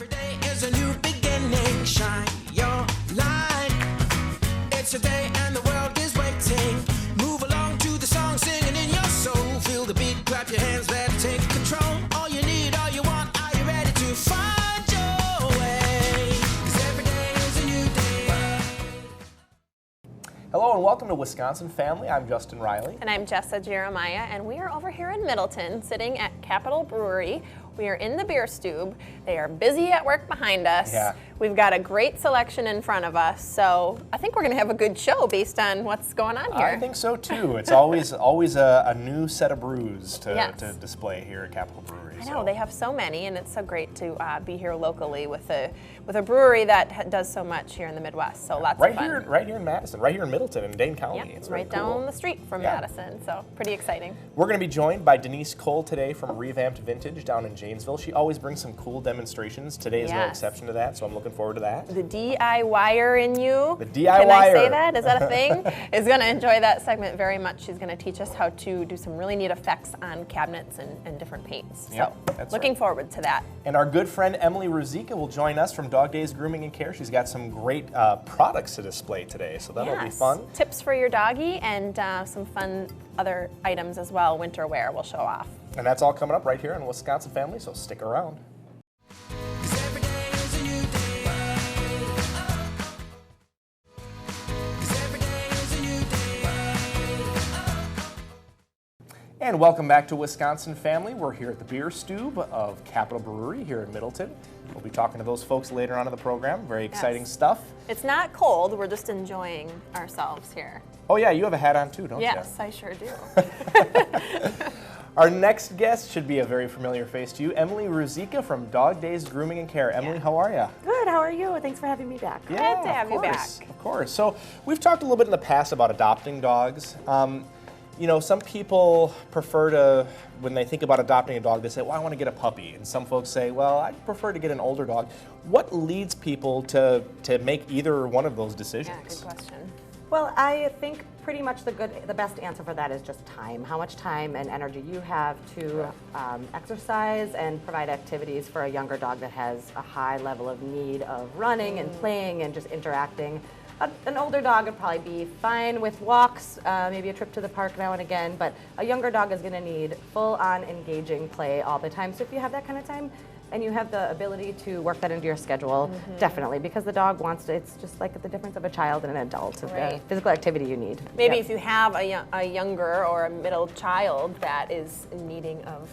Every day is a new beginning. Shine your light. It's a day and the world is waiting. Move along to the song, singing in your soul. Feel the beat, clap your hands, let's take control. All you need, all you want, are you ready to find your way? 'Cause every day is a new day. Hello and welcome to Wisconsin Family. I'm Justin Riley. And I'm Jessa Jeremiah, and we are over here in Middleton, sitting at Capitol Brewery. We are in the beer stube. They are busy at work behind us. Yeah. We've got a great selection in front of us, so I think we're going to have a good show based on what's going on here. I think so too. It's always a new set of brews to display here at Capitol Brewery. I know, they have so many, and it's so great to be here locally with a brewery that does so much here in the Midwest. So lots of fun. Right here in Madison, right here in Middleton in Dane County. Yeah, It's right really cool. down the street from Madison, so pretty exciting. We're going to be joined by Denise Cole today from Revamped Vintage down in Janesville. She always brings some cool demonstrations. Today is no exception to that, so I'm looking forward to that. The DIYer in you. The DIYer. Can I say that? Is that a thing? Is going to enjoy that segment very much. She's going to teach us how to do some really neat effects on cabinets and different paints. Yep, so that's looking right. forward to that. And our good friend Emily Ruzicka will join us from Dog Days Grooming and Care. She's got some great products to display today, so that'll be fun. Tips for your doggy and some fun other items as well. Winter wear we'll show off. And that's all coming up right here on Wisconsin Family, so stick around. 'Cause every day is a new day. 'Cause every day is a new day. And welcome back to Wisconsin Family. We're here at the beer stube of Capitol Brewery here in Middleton. We'll be talking to those folks later on in the program. Very exciting stuff. It's not cold. We're just enjoying ourselves here. Oh yeah, you have a hat on too, don't you? Yes, I sure do. Our next guest should be a very familiar face to you, Emily Ruzicka from Dog Days Grooming and Care. Emily, how are you? Good, how are you? Thanks for having me back. Glad to have you back. Of course. So we've talked a little bit in the past about adopting dogs. You know, some people prefer to, when they think about adopting a dog, they say, well, I want to get a puppy. And some folks say, well, I prefer to get an older dog. What leads people to make either one of those decisions? Yeah, good question. Well, I think pretty much the best answer for that is just time. How much time and energy you have to exercise and provide activities for a younger dog that has a high level of need of running and playing and just interacting. An older dog would probably be fine with walks, maybe a trip to the park now and again, but a younger dog is going to need full-on engaging play all the time. So if you have that kind of time and you have the ability to work that into your schedule, definitely, because the dog wants to, it's just like the difference of a child and an adult, of the physical activity you need. Maybe if you have a younger or a middle child that is in needing of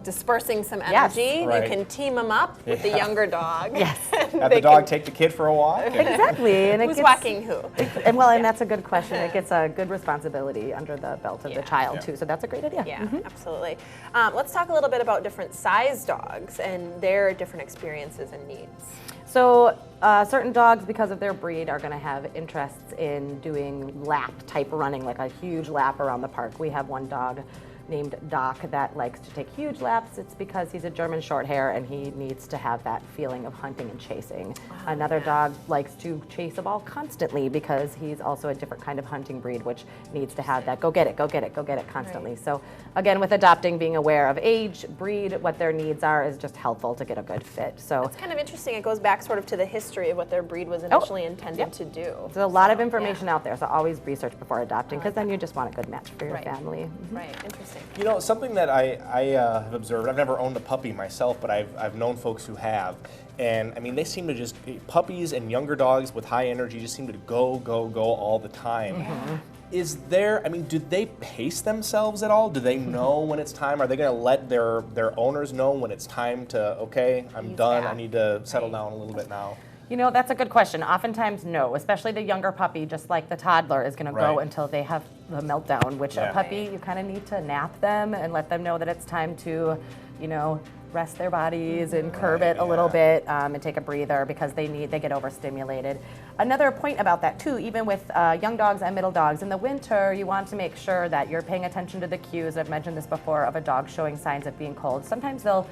dispersing some energy, you can team them up with the younger dog. Yes. Have the dog take the kid for a walk? Exactly. And Who's walking who? And that's a good question. It gets a good responsibility under the belt of the child too, so that's a great idea. Yeah, absolutely. Let's talk a little bit about different size dogs and their different experiences and needs. So certain dogs, because of their breed, are going to have interests in doing lap type running, like a huge lap around the park. We have one dog named Doc that likes to take huge laps. It's because he's a German short hair and he needs to have that feeling of hunting and chasing. Another dog likes to chase a ball constantly because he's also a different kind of hunting breed, which needs to have that go get it, go get it, go get it constantly. So again, with adopting, being aware of age, breed, what their needs are is just helpful to get a good fit. So it's kind of interesting. It goes back sort of to the history of what their breed was initially intended to do. There's a lot of information out there, so always research before adopting, because then you just want a good match for your family. Right, interesting. You know, something that I have observed, I've never owned a puppy myself, but I've known folks who have, and I mean, they seem to just, puppies and younger dogs with high energy just seem to go all the time. Is there, I mean, do they pace themselves at all? Do they know when it's time? Are they going to let their owners know when it's time to, okay, I'm done, I need to settle down a little bit now? You know, that's a good question. Oftentimes, no, especially the younger puppy, just like the toddler, is going to go until they have the meltdown, which a puppy, you kind of need to nap them and let them know that it's time to, you know, rest their bodies and curb it a little bit and take a breather because they get overstimulated. Another point about that too, even with young dogs and middle dogs, in the winter you want to make sure that you're paying attention to the cues. I've mentioned this before of a dog showing signs of being cold. Sometimes they'll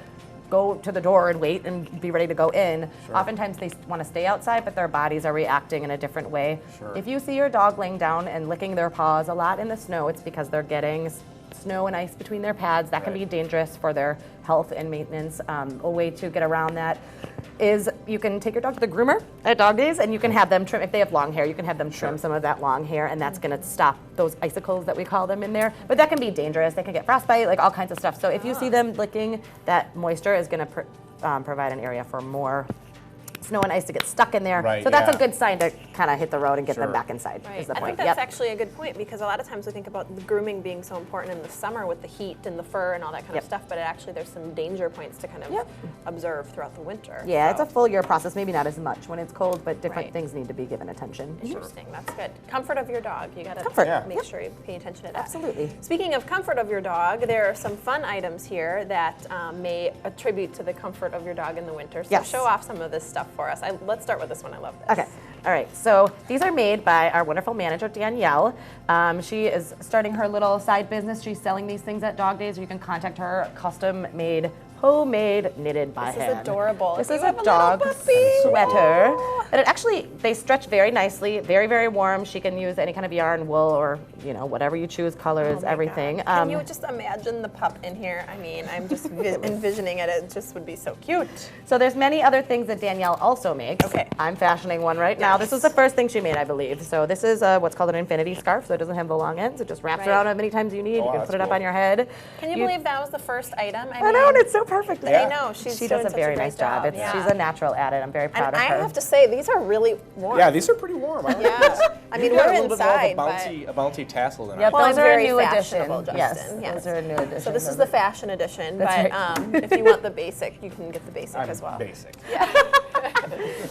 go to the door and wait and be ready to go in. Oftentimes they want to stay outside, but their bodies are reacting in a different way. If you see your dog laying down and licking their paws a lot in the snow, it's because they're getting snow and ice between their pads. That can be dangerous for their health and maintenance. A way to get around that is you can take your dog to the groomer at dog days and you can have them trim. If they have long hair, you can have them trim some of that long hair, and that's going to stop those icicles that we call them in there. But that can be dangerous. They can get frostbite, like all kinds of stuff. So if you see them licking, that moisture is going to provide an area for more snow and ice to get stuck in there. Right, so that's a good sign to kind of hit the road and get them Sure. back inside. Right. Is the I point. think that's actually a good point, because a lot of times we think about the grooming being so important in the summer with the heat and the fur and all that kind of stuff, but actually there's some danger points to kind of observe throughout the winter. Yeah, so. it's a full year process, maybe not as much when it's cold, but different Right. things need to be given attention. Interesting, that's good. Comfort of your dog, you gotta Comfort. make sure you pay attention to that. Absolutely. Speaking of comfort of your dog, there are some fun items here that may attribute to the comfort of your dog in the winter. So Yes. show off some of this stuff for us. Let's start with this one, I love this. Okay. All right. So these are made by our wonderful manager, Danielle. She is starting her little side business. She's selling these things at dog days. You can contact her, custom made, homemade, knitted by hand. This is adorable. This You is have a a dog little puppy. sweater. And it actually, they stretch very nicely, very, very warm. She can use any kind of yarn, wool, or whatever you choose, colors, Oh my everything. God. Can you just imagine the pup in here? I mean, I'm just envisioning it. It just would be so cute. So there's many other things that Danielle also makes. Okay. I'm fashioning one right now. This was the first thing she made, I believe. So this is what's called an infinity scarf. So it doesn't have the long ends. It just wraps Right. around how many times you need. Oh, You can that's put it up cool. on your head. Can you believe that was the first item? I know, and it's so perfect. I know. She's she doing does a such very great nice job. yeah. She's a natural at it. I'm very proud And of I her. have to say, these are really warm. Yeah, these are pretty warm. I like Yeah. this. I mean, You got we're a little inside, bit more of a bouncy tassel in Yep, it. Well, those I'm are a very new edition. fashionable, Yes, Justin, yes. those are a new edition. So this is the fashion edition, That's but if you want the basic, you can get the basic I'm as well. basic.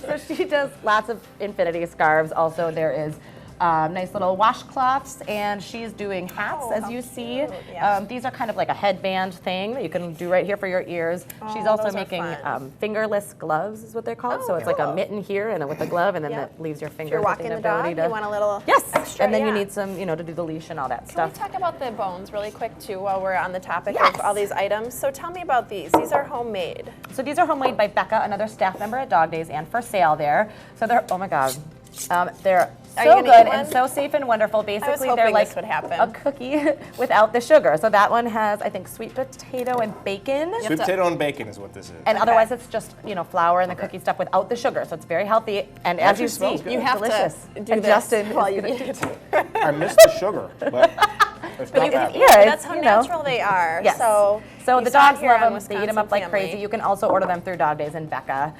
So she does lots of infinity scarves. Also, there is nice little washcloths, and she's doing hats, Oh, as how you see. cute, yes. These are kind of like a headband thing that you can do right here for your ears. She's Oh, also those are making fun. fingerless gloves, is what they're called. Oh, so it's like a cool. mitten here and with a glove, and then Yep. that leaves your If fingers you're with walking the the dog, ability you want a little Yes, extra, and then you yeah. need some, to do the leash and all that Can stuff. we talk about the bones really quick too while we're on the topic Yes. of all these items? So tell me about these. These are homemade. So these are homemade by Becca, another staff member at Dog Days, and for sale there. So they're, oh my God, they're Are you so gonna good eat and one? so safe and wonderful. Basically, they're hoping like this would happen. a cookie without the sugar. So that one has, I think, sweet potato and bacon. Sweet potato and bacon is what this is. And otherwise, it's just flour and the cookie stuff without the sugar. So it's very healthy. And as Actually you see, smells good. You have delicious. to do and this Justin while is you gonna- eat it. I missed the sugar, but it's not You bad. can, Yeah, that's it's, how you know. natural they are. Yes. So you the saw it dogs here love on them. They eat them Wisconsin up like Family. crazy. You can also order them through Dog Days and Becca,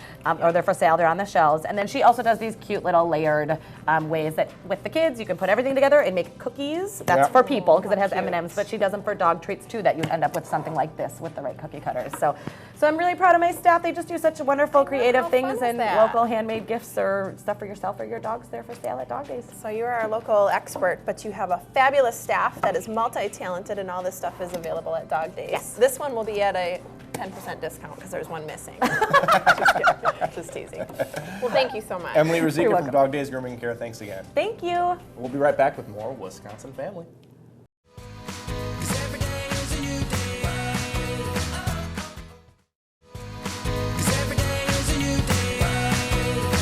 or they're for sale. They're on the shelves. And then she also does these cute little layered ways that with the kids you can put everything together and make cookies. That's Yep. for people because it has cute. M&Ms, but she does them for dog treats too. That you'd end up with something like this with the right cookie cutters. So I'm really proud of my staff. They just do such wonderful, creative how fun things is and that? local handmade gifts or stuff for yourself or your dogs there for sale at Dog Days. So you're our local expert, but you have a fabulous staff that is multi-talented, and all this stuff is available at Dog Days. Yes. This one will be at a 10% discount because there's one missing. Just kidding. Just teasing. Well, thank you so much. Emily Ruzicka from welcome. Dog Days Grooming Care, thanks again. Thank you. We'll be right back with more Wisconsin Family. 'Cause every day is a new day. 'Cause every day is a new day.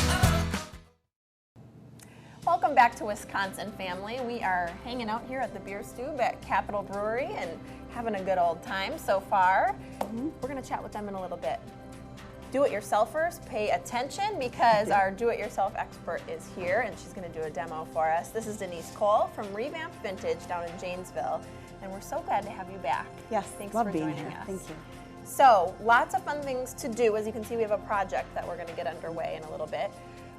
Welcome back to Wisconsin Family. We are hanging out here at the Beer Stube at Capitol Brewery and having a good old time so far. We're going to chat with them in a little bit. Do-it-yourselfers, pay attention because our do-it-yourself expert is here and she's going to do a demo for us. This is Denise Cole from Revamp Vintage down in Janesville, and we're so glad to have you back. Yes, Thanks love for being joining here. us. Thank you. So, lots of fun things to do. As you can see, we have a project that we're going to get underway in a little bit.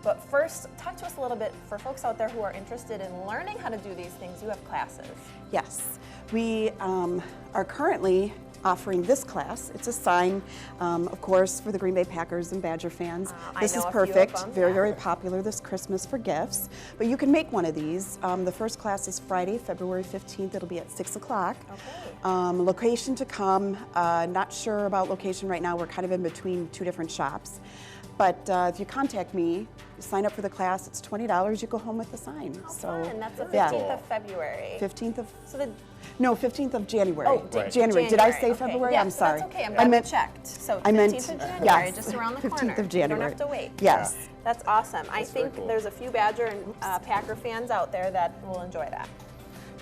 But first, talk to us a little bit for folks out there who are interested in learning how to do these things. You have classes. Yes, we are currently offering this class. It's a sign, of course, for the Green Bay Packers and Badger fans. I This know is a few of perfect, them, very, yeah. very popular this Christmas for gifts. But you can make one of these. The first class is Friday, February 15th. It'll be at 6 o'clock. Okay. Location to come, not sure about location right now. We're kind of in between two different shops. But if you contact me, sign up for the class, it's $20, you go home with the sign. And that's the 15th yeah. of February. 15th of, So the no, 15th of January. Oh, Right. January. Did I say Okay. February? Yeah, I'm so sorry. That's okay. I'm I glad meant we checked. So 15th I meant- of January, yes, just around the 15th corner. of January. You don't have to wait. Yes. That's awesome. I That's very think cool. there's a few Badger and Packer fans out there that will enjoy that.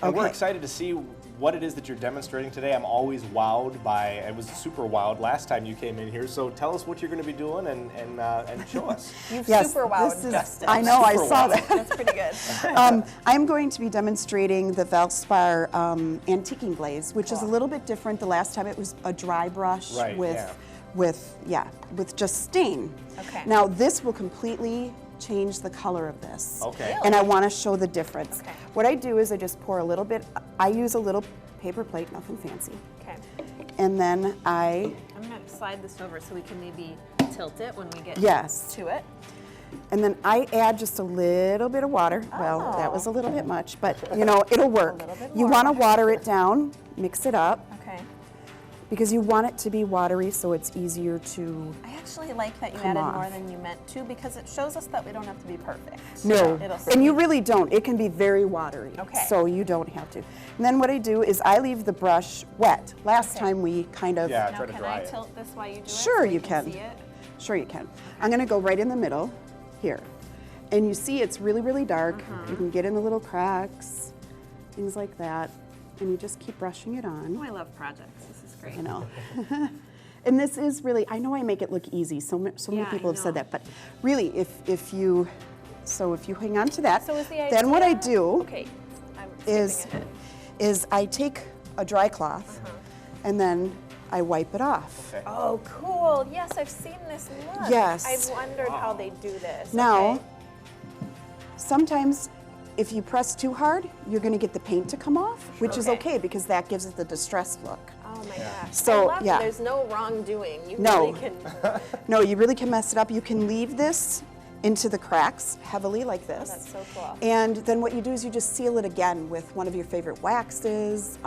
And we're Okay. excited to see what it is that you're demonstrating today. I'm always wowed by. I was super wowed last time you came in here. So tell us what you're going to be doing and show us. You've Yes, super wowed this is- Justin. I know, I Super saw wowed. that. That's pretty good. I'm going to be demonstrating the Valspar antiquing glaze, which is a Cool. little bit different. The last time it was a dry brush Right, with just stain. Okay. Now this will completely change the color of this. Okay. And I want to show the difference. Okay. What I do is I just pour a little bit. I use a little paper plate, nothing fancy, Okay. and then I'm gonna slide this over so we can maybe tilt it when we get Yes. to it. And then I add just a little bit of water. Well, that was a little bit much, but you know, it'll work. little bit You more. want to water it down, mix it up, Okay. because you want it to be watery so it's easier to. I actually like that you Come added off. more than you meant to because it shows us that we don't have to be perfect. No, It'll and you save- really don't. It can be very watery. Okay. So you don't have to. And then what I do is I leave the brush wet. Last Okay. time we kind of. Yeah. Now Try to can dry I it. tilt this while you do it? Sure so we you can. See it? Sure you can. I'm going to go right in the middle here. And you see it's really, really dark. You can get in the little cracks, things like that. And you just keep brushing it on. Oh, I love projects. This is great. You know. And this is really, I know I make it look easy. So many Yeah, people I have said know. that. But really, if you hang on to that, So is the idea? then what I do Okay. I'm is, skipping ahead. is I take a dry cloth and then I wipe it off. Okay. Oh, cool. Yes, I've seen this look. Yes. I've wondered how they do this. Now, Okay. sometimes if you press too hard, you're going to get the paint to come off, which is Okay. okay because that gives it the distressed look. Oh my gosh. So, I love yeah. that there's no wrongdoing. You No. really can. No, you really can mess it up. You can leave this into the cracks heavily like this. That's so cool. And then what you do is you just seal it again with one of your favorite waxes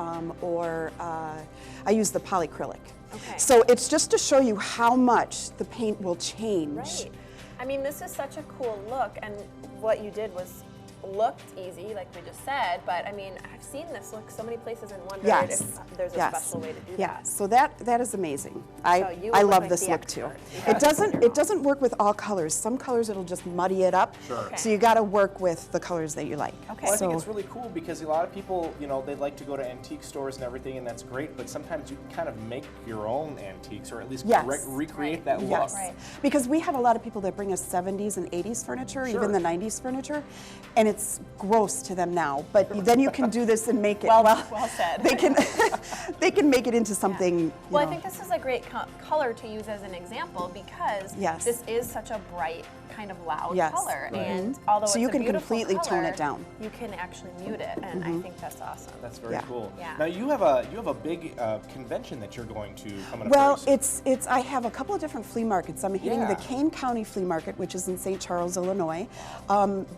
or I use the polyacrylic. Okay. So it's just to show you how much the paint will change. Right. I mean, this is such a cool look, and what you did was looked easy, like we just said, but I mean, I've seen this look so many places and wondered Yes. if there's a Yes. special way to do Yeah. that. So that is amazing. So I you look love like this the look too. expert. You have It to put your own. doesn't work with all colors. Some colors it'll just muddy it up. Sure. Okay. So you got to work with the colors that you like. Okay. Well, I So think it's really cool because a lot of people, you know, they like to go to antique stores and everything, and that's great. But sometimes you can kind of make your own antiques, or at least Yes. recreate Right. that look. yes, Right. because we have a lot of people that bring us 70s and 80s furniture, Sure. even the 90s furniture, and it's gross to them now. But then you can do this and make it. Well said. They can they can make it into something. you Well, I know. think this is a great color to use as an example because Yes. this is such a bright, kind of loud Yes. color, Right. and although So it's you a can beautiful completely tone it color, down. you can actually mute it, and I think that's awesome. That's very Yeah. cool. Yeah. Now you have a big convention that you're going to coming up. Well, very soon. it's I have a couple of different flea markets. I'm hitting the Yeah. Kane County Flea Market, which is in St. Charles, Illinois.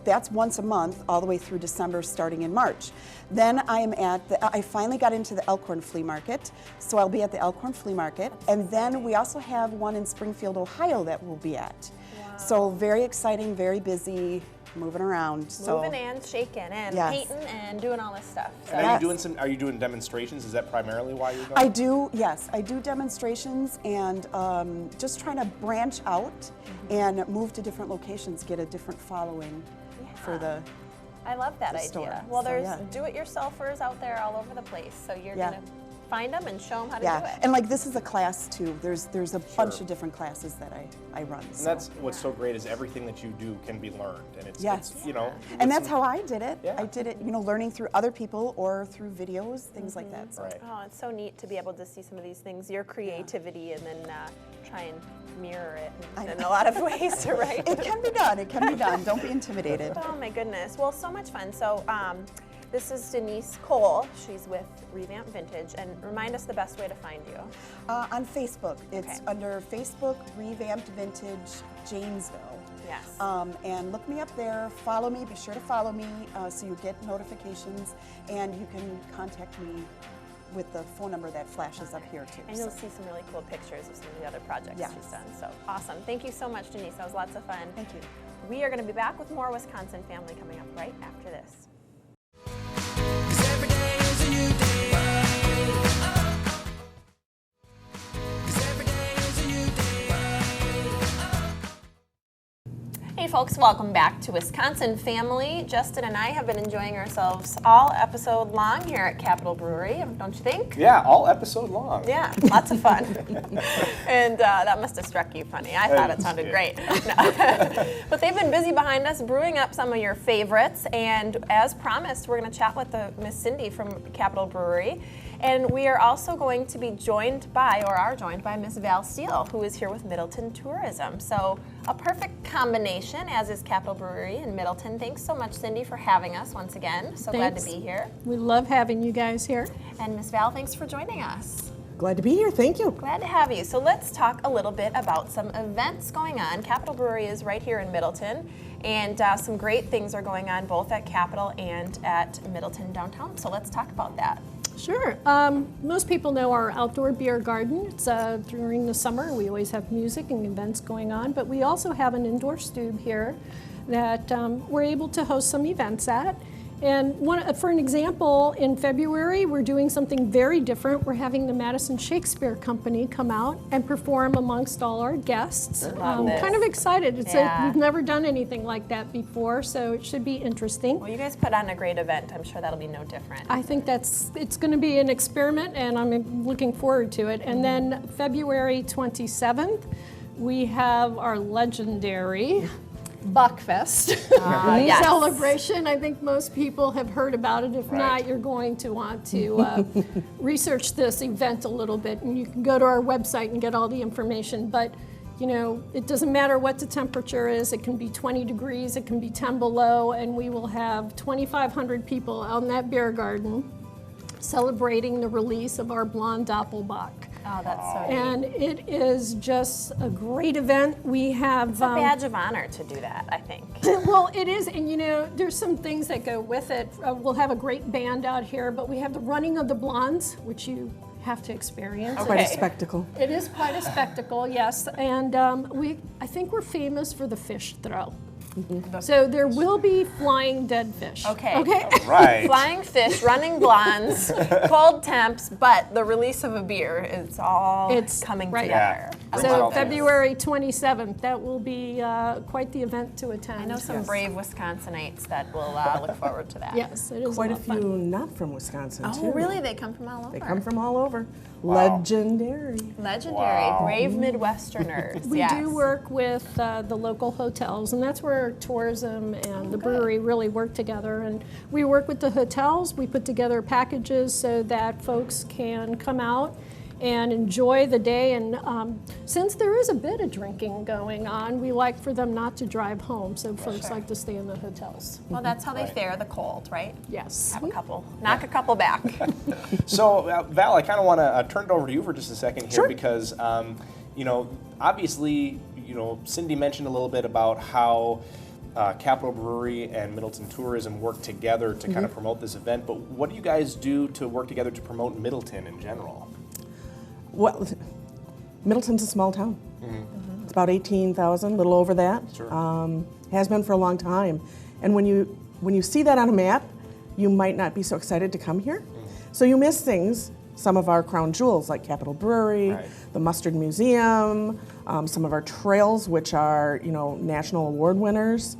That's once a month, all the way through December, starting in March. Then I finally got into the Elkhorn Flea Market, so I'll be at the Elkhorn Flea Market. And then we also have one in Springfield, Ohio that we'll be at. So very exciting, very busy, moving around. So Moving and shaking and Yes. painting and doing all this stuff. So And Yes. are you doing demonstrations? Is that primarily why you're going? I do, yes, I do demonstrations and just trying to branch out and move to different locations, get a different following for the. I love that the idea. store. Well, So, there's yeah. do-it-yourselfers out there all over the place, so you're Yeah. gonna find them and show them how to do Yeah, it. and like this is a class too. There's a bunch of different classes that I run. And that's what's so great is everything that you do can be learned, and it's Yes. you know. And with that's some- how I did it. Yeah. I did it, learning through other people or through videos, things like that. So. Right. Oh, it's so neat to be able to see some of these things, your creativity, and then try and mirror it in a lot of ways, right? It can be done. It can be done. Don't be intimidated. Oh my goodness. Well, so much fun. So this is Denise Cole. She's with Revamp Vintage. And remind us the best way to find you. On Facebook, it's Okay. under Facebook Revamped Vintage Janesville. Yes. And look me up there. Follow me. Be sure to follow me so you get notifications, and you can contact me with the phone number that flashes up here too. And you'll see some really cool pictures of some of the other projects Yes. she's done. So awesome. Thank you so much, Denise. That was lots of fun. Thank you. We are going to be back with more Wisconsin Family coming up right after this. 'Cause every day is a new day. 'Cause every day is a new day. Hey folks, welcome back to Wisconsin Family. Justin and I have been enjoying ourselves all episode long here at Capitol Brewery, don't you think? Yeah, all episode long. Yeah, lots of fun. And that must have struck you funny. I thought it sounded great. No. But they've been busy behind us brewing up some of your favorites, and as promised, we're going to chat with Miss Cindy from Capitol Brewery. And we are also going to be joined by Miss Val Steele, who is here with Middleton Tourism. So a perfect combination, as is Capitol Brewery in Middleton. Thanks so much, Cindy, for having us once again. So glad to be here. We love having you guys here. And Miss Val, thanks for joining us. Glad to be here, thank you. Glad to have you. So let's talk a little bit about some events going on. Capitol Brewery is right here in Middleton, and some great things are going on both at Capitol and at Middleton downtown. So let's talk about that. Sure. Most people know our outdoor beer garden. It's during the summer. We always have music and events going on, but we also have an indoor stube here that we're able to host some events at. And for an example, in February, we're doing something very different. We're having the Madison Shakespeare Company come out and perform amongst all our guests. Kind of excited. We've never done anything like that before, so it should be interesting. Well, you guys put on a great event. I'm sure that'll be no different. I think it's going to be an experiment, and I'm looking forward to it. And then February 27th, we have our legendary Buckfest Yes. celebration. I think most people have heard about it. If not, you're going to want to research this event a little bit, and you can go to our website and get all the information. But you know, it doesn't matter what the temperature is. It can be 20 degrees, it can be 10 below, and we will have 2,500 people out in that beer garden celebrating the release of our Blonde Doppelbock. Oh, that's so neat. And it is just a great event. We have It's a badge of honor to do that, I think. well, it is, and you know, there's some things that go with it. We'll have a great band out here, but we have the running of the blondes, which you have to experience. Quite a spectacle. It is quite a spectacle, yes. And I think we're famous for the fish throw. So there will be flying dead fish. Okay. Right. Flying fish, running blondes, cold temps, but the release of a beer, it's all coming together. Yeah. So February 27th, that will be quite the event to attend. I know some brave Wisconsinites that will look forward to that. Yes, it is Quite a lot of fun. few not from Wisconsin, too. Oh, really? They come from all over? They come from all over. Wow. Legendary. Legendary, brave Midwesterners. We yes. do work with the local hotels, and that's where tourism and the brewery really work together. And we work with the hotels. We put together packages so that folks can come out and enjoy the day. And since there is a bit of drinking going on, we like for them not to drive home, so folks like to stay in the hotels. Well, that's how they fare the cold, right? Yes. Have a couple, knock a couple back. So, Val, I kind of want to turn it over to you for just a second here Sure. because, you know, obviously, you know, Cindy mentioned a little bit about how Capitol Brewery and Middleton Tourism work together to kind of promote this event, but what do you guys do to work together to promote Middleton in general? Well, Middleton's a small town. It's about 18,000, a little over that. Sure. Has been for a long time. And when you see that on a map, you might not be so excited to come here. So you miss things, some of our crown jewels like Capitol Brewery, the Mustard Museum, some of our trails, which are, you know, national award winners.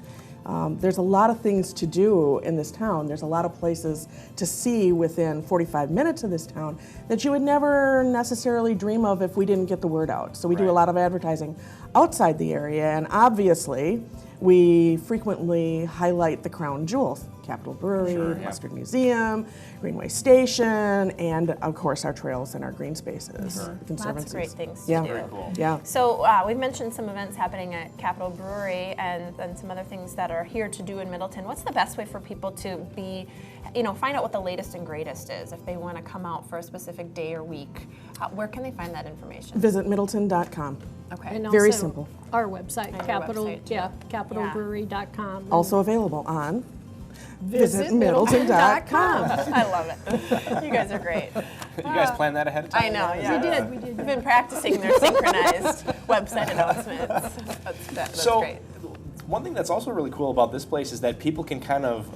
There's a lot of things to do in this town. There's a lot of places to see within 45 minutes of this town that you would never necessarily dream of if we didn't get the word out. So we do a lot of advertising outside the area, and obviously we frequently highlight the crown jewels. Capitol Brewery, Mustard Museum, Greenway Station, and of course our trails and our green spaces. Lots of great things Yeah. to do. Very cool. Yeah. So we've mentioned some events happening at Capitol Brewery and some other things that are here to do in Middleton. What's the best way for people to be, you know, find out what the latest and greatest is if they want to come out for a specific day or week? Where can they find that information? Visit middleton.com. Okay. And Very also simple. Our website, And your website, too. capitalbrewery.com. Also available on Visit middleton.com. I love it. You guys are great. You guys planned that ahead of time? I know, yeah. We did. We've been practicing their synchronized website announcements. That's So, great. one thing that's also really cool about this place is that people can kind of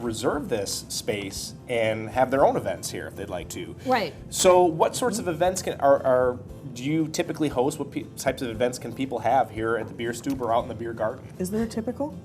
reserve this space and have their own events here if they'd like to. Right. So, what sorts of events are do you typically host? What types of events can people have here at the Beer Stoop or out in the beer garden? Is there a typical?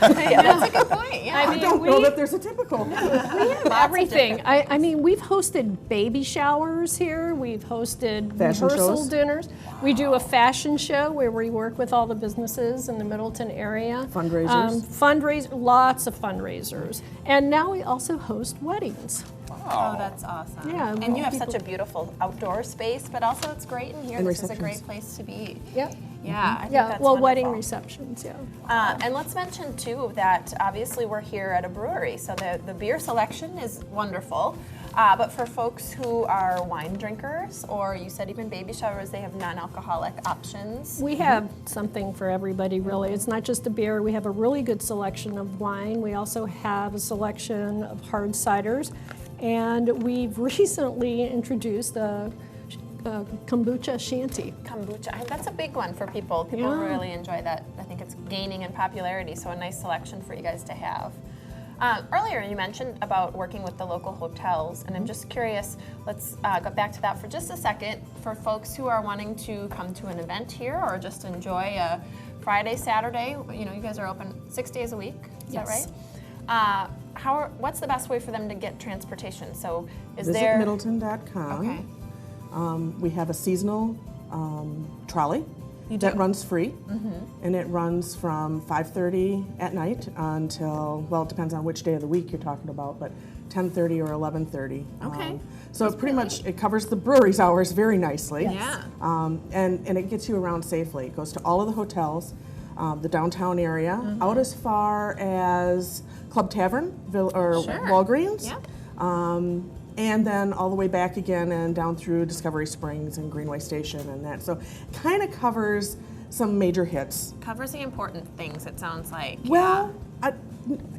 Yeah, that's a good point. Yeah. I don't know that there's a typical. We have everything. I mean, we've hosted baby showers here. We've hosted Fashion rehearsal shows? dinners. We do a fashion show where we work with all the businesses in the Middleton area. Fundraisers? Lots of fundraisers. And now we also host weddings. Oh, that's awesome. Yeah, And you have people- such a beautiful outdoor space, but also it's great in here. And This is a great receptions. place to be. Yep. Yeah, I think Yeah, that's well, wonderful. wedding receptions, yeah. And let's mention too that obviously we're here at a brewery, so the beer selection is wonderful. But for folks who are wine drinkers, or you said even baby showers, they have non-alcoholic options. We have something for everybody, really. It's not just a beer. We have a really good selection of wine. We also have a selection of hard ciders. And we've recently introduced a kombucha shanty. Kombucha, that's a big one for people. People Yeah. really enjoy that. I think it's gaining in popularity, so a nice selection for you guys to have. Earlier you mentioned about working with the local hotels, and I'm just curious, let's go back to that for just a second. For folks who are wanting to come to an event here or just enjoy a Friday, Saturday, you know, you guys are open 6 days a week, is that Yes. right? What's the best way for them to get transportation? So is Visit there... Middleton.com. Okay. We have a seasonal trolley that runs free, and it runs from 5:30 at night until, well, it depends on which day of the week you're talking about, but 10:30 or 11:30. Okay. So it pretty much, it covers the brewery's hours very nicely. Yeah. And it gets you around safely. It goes to all of the hotels, the downtown area, out as far as Club Tavern or Sure. Walgreens. Yeah. And then all the way back again and down through Discovery Springs and Greenway Station and that. So it kind of covers some major hits. Covers the important things, it sounds like. Well,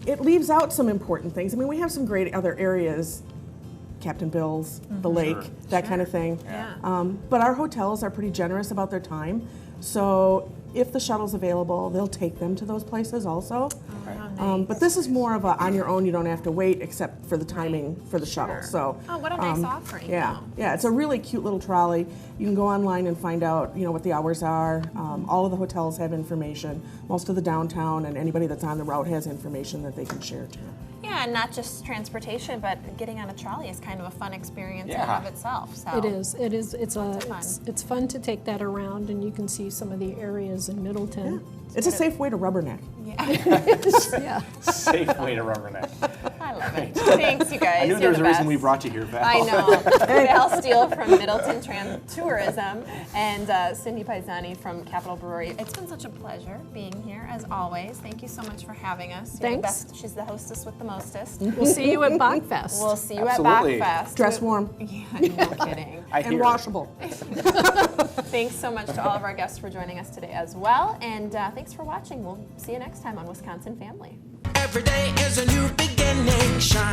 it leaves out some important things. I mean, we have some great other areas, Captain Bill's, the lake, that kind of thing. Yeah. But our hotels are pretty generous about their time. So if the shuttle's available, they'll take them to those places also. But this is more of a on your own, you don't have to wait except for the timing for the shuttle. So, Oh, what a nice offering. yeah, though. yeah, it's a really cute little trolley. You can go online and find out, you know, what the hours are. All of the hotels have information. Most of the downtown and anybody that's on the route has information that they can share too. Yeah, and not just transportation, but getting on a trolley is kind of a fun experience in Yeah. and of itself. So It is. It is. fun. It's fun to take that around, and you can see some of the areas in Middleton. It's a safe way to rubberneck. Yeah. Safe way to rubberneck. I love it. Thanks, you guys. I knew You're there was the a reason best. we brought you here, Val. I know. Val Steele from Middleton Tourism and Cindy Paisani from Capitol Brewery. It's been such a pleasure being here, as always. Thank you so much for having us. You're the Thanks. best. She's the hostess with the mostest. We'll see you at Bogfest. We'll see you Absolutely. at Bogfest. Dress warm Yeah, no kidding. I and hear. washable. Thanks so much to all of our guests for joining us today as well. And thanks for watching. We'll see you next time on Wisconsin Family. Every day is a new beginning. Shine